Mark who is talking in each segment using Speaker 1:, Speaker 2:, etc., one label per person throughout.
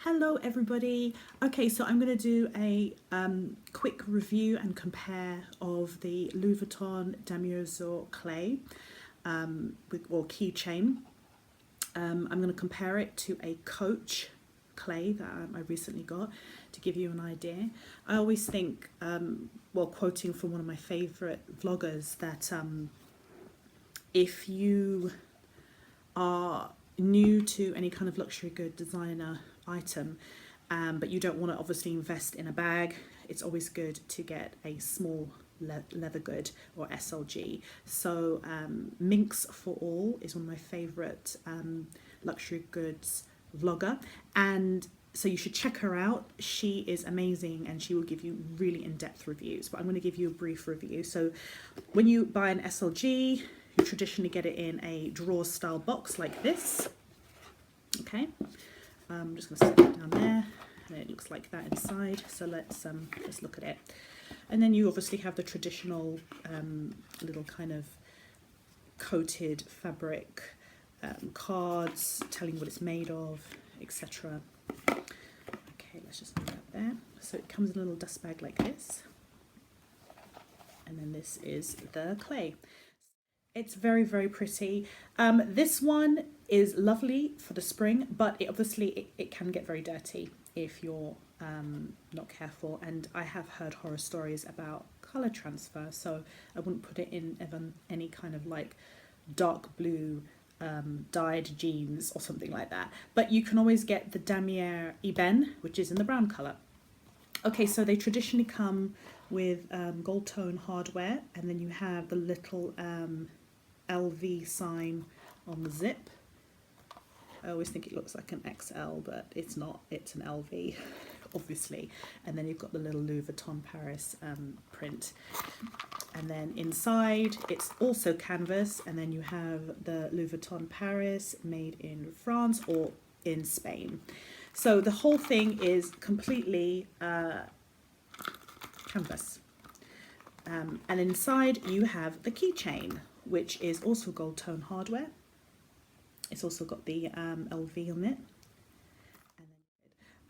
Speaker 1: Hello everybody. Okay, so I'm going to do a quick review and compare of the Louis Vuitton Damier Azur clay or keychain. I'm going to compare it to a Coach clay that I recently got to give you an idea. I always think, quoting from one of my favourite vloggers, that if you are new to any kind of luxury good designer item, but you don't want to obviously invest in a bag, it's always good to get a small leather good or SLG. So Minx for All is one of my favourite luxury goods vlogger, and so you should check her out. She is amazing and she will give you really in-depth reviews, but I'm going to give you a brief review. So when you buy an SLG, you traditionally get it in a drawer style box like this. Okay, I'm just going to set it down there, and it looks like that inside. So let's look at it. And then you obviously have the traditional little kind of coated fabric cards telling what it's made of, etc. Okay, let's just put that there. So it comes in a little dust bag like this, and then this is the clay. It's very, very pretty. This one is lovely for the spring, but it can get very dirty if you're not careful. And I have heard horror stories about colour transfer, so I wouldn't put it in any kind of like dark blue dyed jeans or something like that. But you can always get the Damier Ebene, which is in the brown colour. Okay, so they traditionally come with gold tone hardware, and then you have the little LV sign on the zip. I always think it looks like an XL, but it's not, it's an LV obviously. And then you've got the little Louis Vuitton Paris print, and then inside it's also canvas, and then you have the Louis Vuitton Paris made in France or in Spain. So the whole thing is completely canvas, and inside you have the keychain, which is also gold tone hardware. It's also got the LV on it.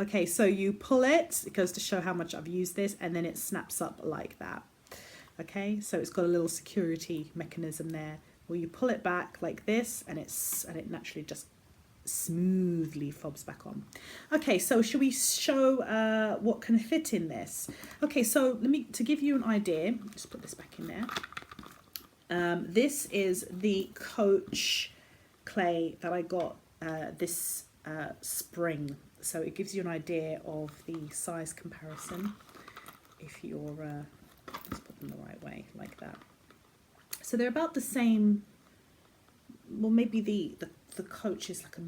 Speaker 1: Okay, so you pull it, it goes to show how much I've used this, and then it snaps up like that. Okay, so it's got a little security mechanism there where you pull it back like this, and it naturally just smoothly fobs back on. Okay, so should we show what can fit in this? Okay, so to give you an idea, just put this back in there. This is the Coach clay that I got this spring, so it gives you an idea of the size comparison if you're let's put them the right way like that. So they're about the same. Well, maybe the Coach is like a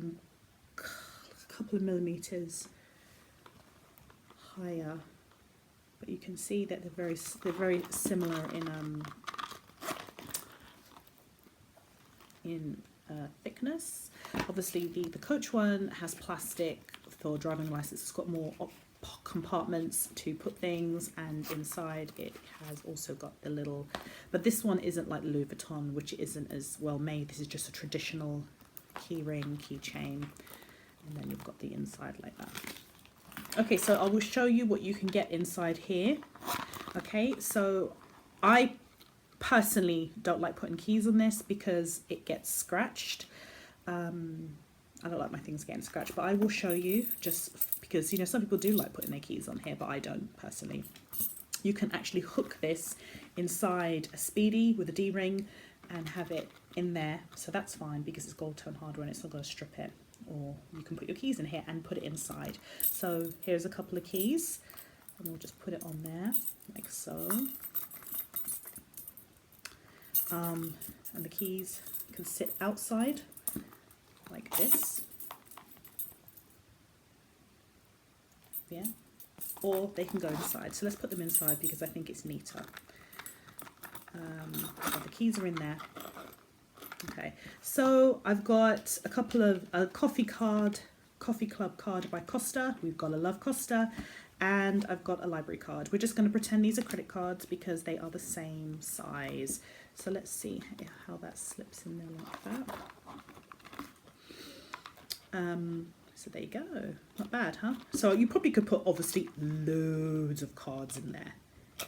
Speaker 1: couple of millimeters higher, but you can see that they're very similar in thickness. Obviously the Coach one has plastic for driving license. It's got more compartments to put things, and inside it has also got the little, but this one isn't like Louis Vuitton, which isn't as well made. This is just a traditional key ring, keychain, and then you've got the inside like that. Okay, so I will show you what you can get inside here. Okay, so I personally don't like putting keys on this because it gets scratched. I don't like my things getting scratched, but I will show you, just because, you know, some people do like putting their keys on here, but I don't personally. You can actually hook this inside a Speedy with a D-ring and have it in there, so that's fine because it's gold tone hardware and it's not going to strip it. Or you can put your keys in here and put it inside. So here's a couple of keys, and we'll just put it on there like so. And the keys can sit outside like this, yeah, or they can go inside. So let's put them inside because I think it's neater. The keys are in there. Okay, so I've got a couple of coffee club card by Costa. We've got a Love Costa, and I've got a library card. We're just going to pretend these are credit cards because they are the same size. So let's see how that slips in there like that. So there you go. Not bad, huh? So you probably could put obviously loads of cards in there.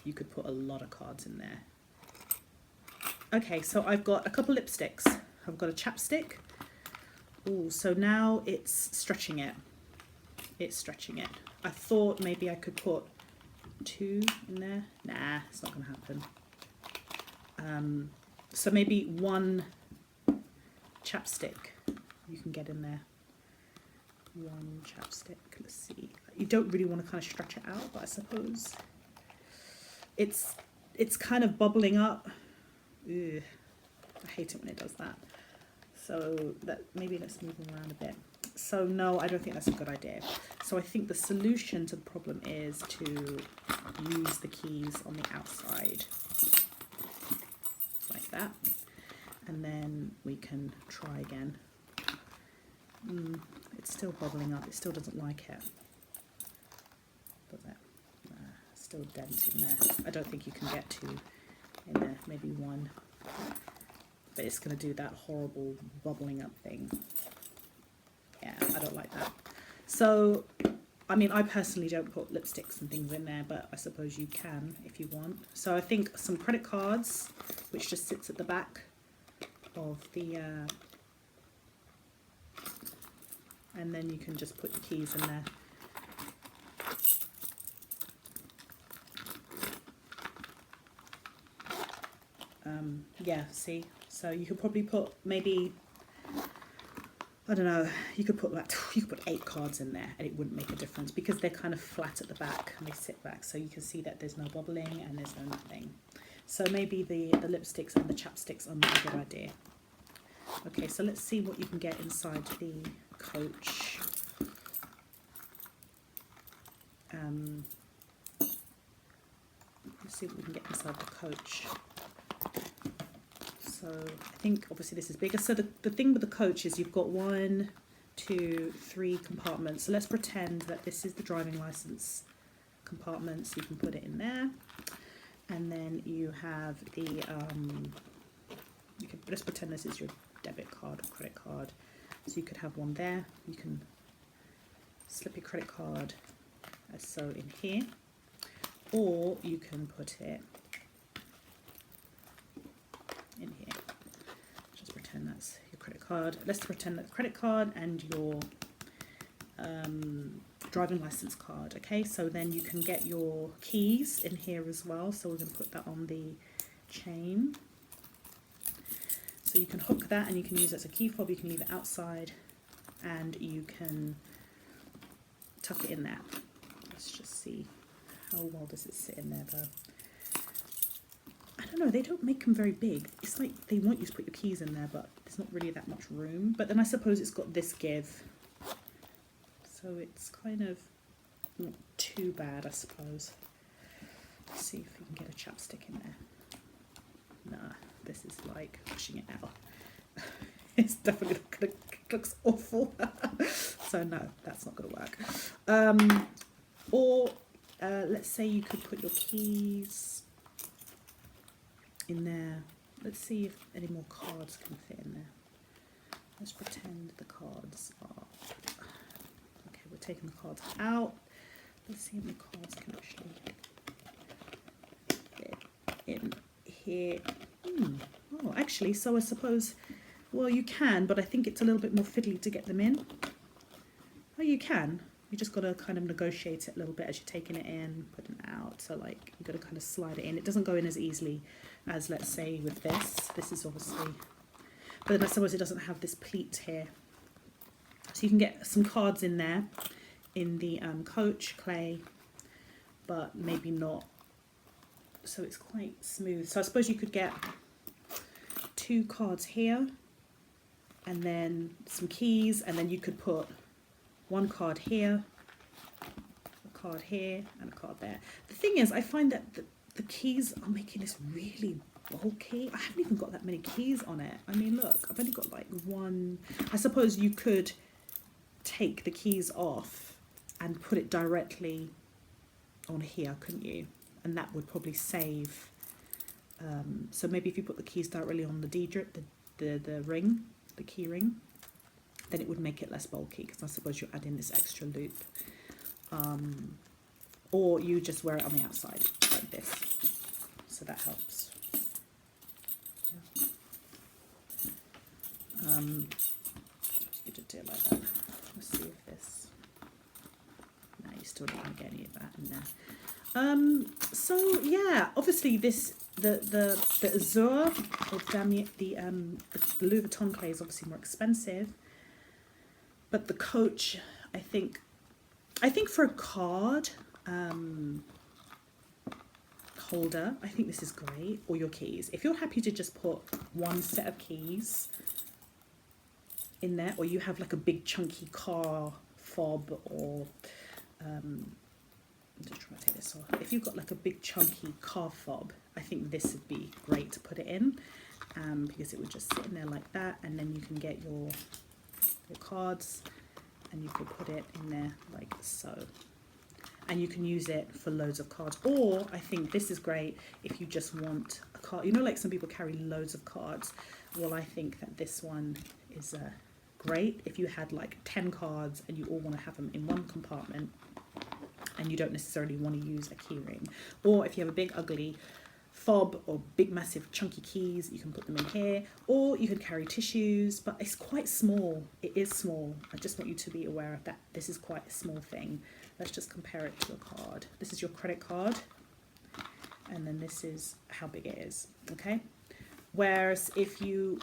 Speaker 1: You could put a lot of cards in there. Okay, so I've got a couple lipsticks. I've got a chapstick. Oh, so now it's stretching it. It's stretching it. I thought maybe I could put 2 in there. Nah, it's not going to happen. So maybe 1 chapstick you can get in there. 1 chapstick. Let's see. You don't really want to kind of stretch it out, but I suppose it's kind of bubbling up. Ugh, I hate it when it does that. So that maybe let's move them around a bit. So no, I don't think that's a good idea. So I think the solution to the problem is to use the keys on the outside like that, and then we can try again. It's still bubbling up. It still doesn't like it, does it? Still a dent in there. I don't think you can get 2 in there. Maybe 1, but it's going to do that horrible bubbling up thing. Yeah, I don't like that. So, I mean, I personally don't put lipsticks and things in there, but I suppose you can if you want. So I think some credit cards, which just sits at the back of the, and then you can just put your keys in there. Yeah, see, so you could probably put maybe, I don't know, you could put 8 cards in there and it wouldn't make a difference because they're kind of flat at the back and they sit back, so you can see that there's no bubbling and there's no nothing. So maybe the lipsticks and the chapsticks are not a good idea. Okay, so let's see what you can get inside the Coach. Let's see what we can get inside the Coach. So I think obviously this is bigger. So the thing with the Coach is you've got 1, 2, 3 compartments. So let's pretend that this is the driving license compartment. So you can put it in there. And then you have the, let's pretend this is your debit card or credit card. So you could have 1 there. You can slip your credit card as so in here. Or you can put it in here. Just pretend that's your credit card. Let's pretend that's credit card and your driving license card. Okay, so then you can get your keys in here as well. So we're going to put that on the chain. So you can hook that and you can use it as a key fob. You can leave it outside and you can tuck it in there. Let's just see how well does it sit in there though. I don't know, they don't make them very big. It's like they want you to put your keys in there, but there's not really that much room. But then I suppose it's got this give. So it's kind of not too bad, I suppose. Let's see if we can get a chapstick in there. Nah, this is like pushing it out. It's definitely not gonna, it looks awful. So no, that's not gonna work. Or let's say you could put your keys in there. Let's see if any more cards can fit in there. Let's pretend the cards are, okay, we're taking the cards out. Let's see if the cards can actually fit in here. Oh, actually, so I suppose, well, you can, but I think it's a little bit more fiddly to get them in. Oh, you can. You just got to kind of negotiate it a little bit as you're taking it in, putting it out. So like you've got to kind of slide it in. It doesn't go in as easily as, let's say, with this. This is obviously, but then I suppose it doesn't have this pleat here. So you can get some cards in there in the Coach clay, but maybe not. So it's quite smooth. So I suppose you could get 2 cards here and then some keys, and then you could put 1 card here, a card here, and a card there. The thing is, I find that the keys are making this really bulky. I haven't even got that many keys on it. I mean, look, I've only got like 1. I suppose you could take the keys off and put it directly on here, couldn't you? And that would probably save. So maybe if you put the keys directly on the the ring, the key ring, then it would make it less bulky, because I suppose you're adding this extra loop. Or you just wear it on the outside like this, so that helps. Yeah. You could do it like that. Let's see if this. No, you still don't want to get any of that in there. So yeah, obviously this the Azur or Damier, the Louis Vuitton clay is obviously more expensive, but the Coach, I think for a card holder, I think this is great, or your keys. If you're happy to just put one set of keys in there, or you have like a big chunky car fob, or I'm just trying to take this off. If you've got like a big chunky car fob, I think this would be great to put it in, because it would just sit in there like that, and then you can get your cards and you could put it in there like so. And you can use it for loads of cards. Or I think this is great if you just want a card. You know, like some people carry loads of cards. Well, I think that this one is great if you had like 10 cards and you all want to have them in one compartment and you don't necessarily want to use a key ring. Or if you have a big ugly fob or big massive chunky keys, you can put them in here. Or you could carry tissues, but it's quite small. It is small. I just want you to be aware of that. This is quite a small thing. Let's just compare it to a card. This is your credit card, and then this is how big it is, okay? Whereas if you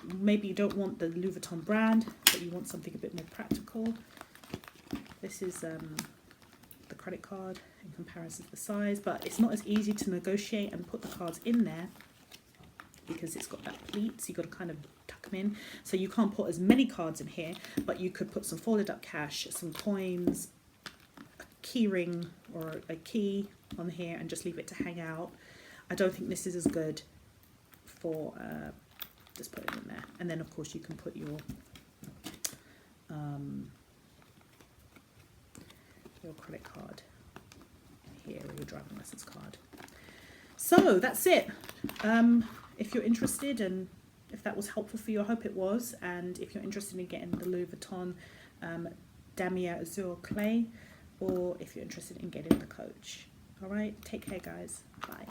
Speaker 1: don't want the Louis Vuitton brand, but you want something a bit more practical, this is the credit card in comparison to the size, but it's not as easy to negotiate and put the cards in there because it's got that pleat, so you've got to kind of tuck them in. So you can't put as many cards in here, but you could put some folded up cash, some coins, key ring or a key on here, and just leave it to hang out. I don't think this is as good for just put it in there. And then of course you can put your credit card here, or your driving license card. So that's it. If you're interested, and if that was helpful for you, I hope it was. And if you're interested in getting the Louis Vuitton Damier Azur clay, or if you're interested in getting the Coach. All right, take care guys, bye.